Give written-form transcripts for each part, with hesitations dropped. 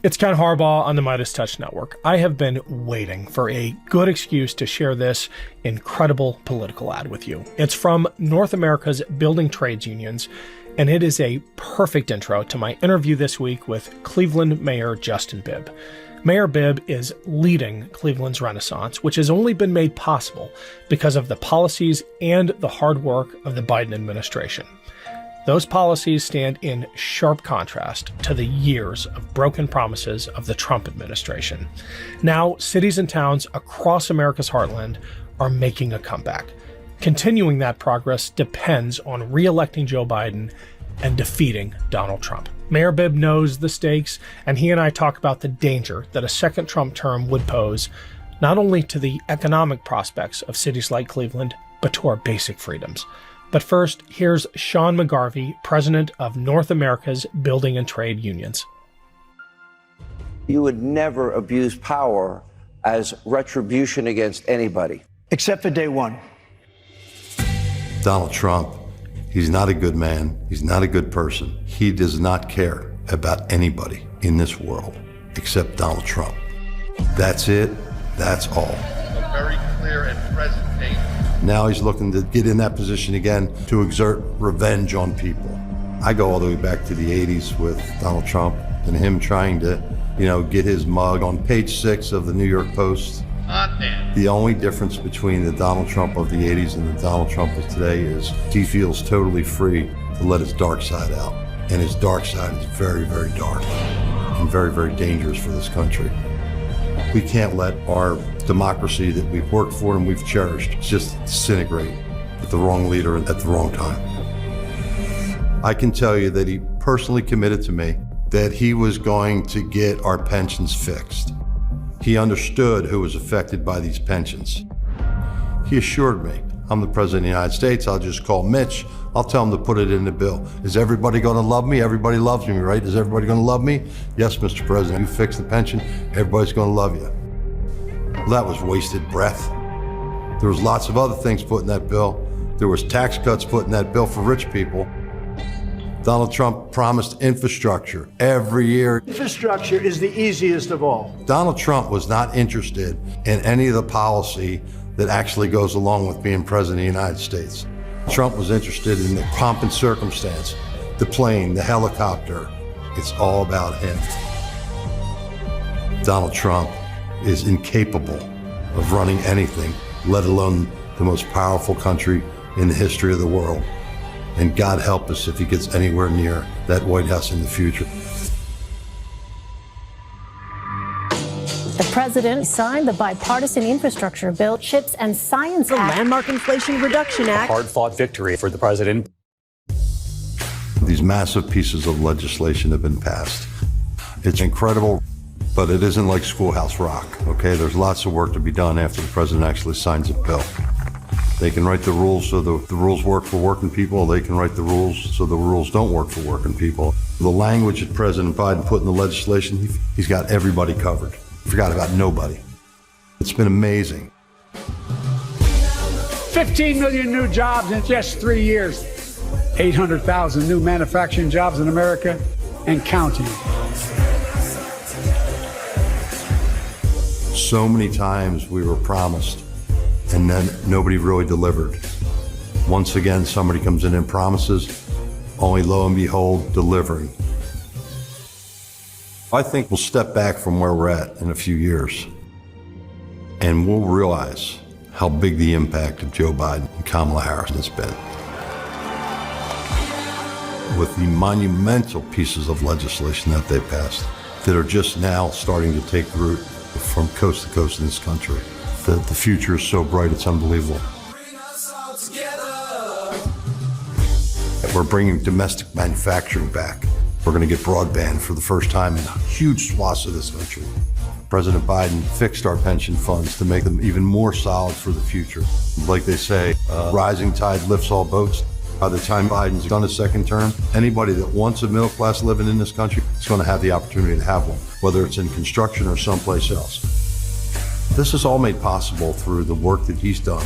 It's Ken Harborough on the Midas Touch Network. I have been waiting for a good excuse to share this incredible political ad with you. It's from North America's building trades unions, and it is a perfect intro to my interview this week with Cleveland Mayor Justin Bibb. Mayor Bibb is leading Cleveland's renaissance, which has only been made possible because of the policies and the hard work of the Biden administration. Those policies stand in sharp contrast to the years of broken promises of the Trump administration. Now, cities and towns across America's heartland are making a comeback. Continuing that progress depends on re-electing Joe Biden and defeating Donald Trump. Mayor Bibb knows the stakes, and he and I talk about the danger that a second Trump term would pose, not only to the economic prospects of cities like Cleveland, but to our basic freedoms. But first, here's Sean McGarvey, president of North America's Building and Trade Unions. You would never abuse power as retribution against anybody. Except for day one. Donald Trump, he's not a good man. He's not a good person. He does not care about anybody in this world except Donald Trump. That's it. That's all. A very clear and present danger. Now he's looking to get in that position again to exert revenge on people. I go all the way back to the 80s with Donald Trump and him trying to, get his mug on page 6 of the New York Post. The only difference between the Donald Trump of the 80s and the Donald Trump of today is he feels totally free to let his dark side out. And his dark side is very, very dark and very, very dangerous for this country. We can't let our democracy that we've worked for and we've cherished just disintegrate with the wrong leader at the wrong time. I can tell you that he personally committed to me that he was going to get our pensions fixed. He understood who was affected by these pensions. He assured me, I'm the president of the United States, I'll just call Mitch, I'll tell him to put it in the bill. Is everybody gonna love me? Everybody loves me, right? Is everybody gonna love me? Yes, Mr. President, you fix the pension, everybody's gonna love you. Well, that was wasted breath. There was lots of other things put in that bill. There was tax cuts put in that bill for rich people. Donald Trump promised infrastructure every year. Infrastructure is the easiest of all. Donald Trump was not interested in any of the policy that actually goes along with being president of the United States. Trump was interested in the pomp and circumstance, the plane, the helicopter. It's all about him. Donald Trump is incapable of running anything, let alone the most powerful country in the history of the world. And God help us if he gets anywhere near that White House in the future. The president signed the bipartisan infrastructure bill, CHIPS and Science Act, the landmark Inflation Reduction Act. Hard-fought victory for the president. These massive pieces of legislation have been passed. It's incredible, but it isn't like Schoolhouse Rock, okay? There's lots of work to be done after the president actually signs a bill. They can write the rules so the rules work for working people. They can write the rules so the rules don't work for working people. The language that President Biden put in the legislation, he's got everybody covered. Forgot about nobody. It's been amazing. 15 million new jobs in just 3 years. 800,000 new manufacturing jobs in America and counting. So many times we were promised, and then nobody really delivered. Once again, somebody comes in and promises, only lo and behold, delivering. I think we'll step back from where we're at in a few years, and we'll realize how big the impact of Joe Biden and Kamala Harris has been. With the monumental pieces of legislation that they passed that are just now starting to take root from coast to coast in this country. The future is so bright, it's unbelievable. We're bringing domestic manufacturing back. We're going to get broadband for the first time in huge swaths of this country. President Biden fixed our pension funds to make them even more solid for the future. Like they say, rising tide lifts all boats. By the time Biden's done his second term, anybody that wants a middle class living in this country is going to have the opportunity to have one, whether it's in construction or someplace else. This is all made possible through the work that he's done,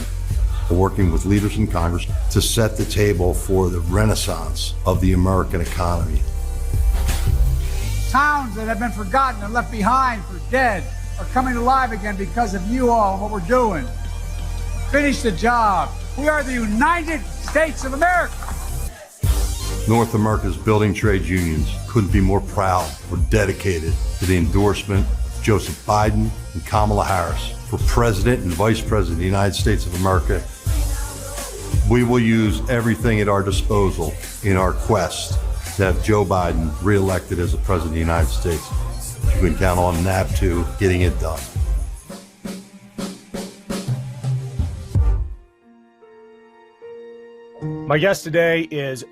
working with leaders in Congress to set the table for the renaissance of the American economy. towns that have been forgotten and left behind for dead are coming alive again because of you all and what we're doing. Finish the job. We are the United States of America. North America's building trades unions couldn't be more proud or dedicated to the endorsement of Joseph Biden and Kamala Harris for President and Vice President of the United States of America. We will use everything at our disposal in our quest to have Joe Biden reelected as the President of the United States. You can count on NAP2 getting it done. My guest today is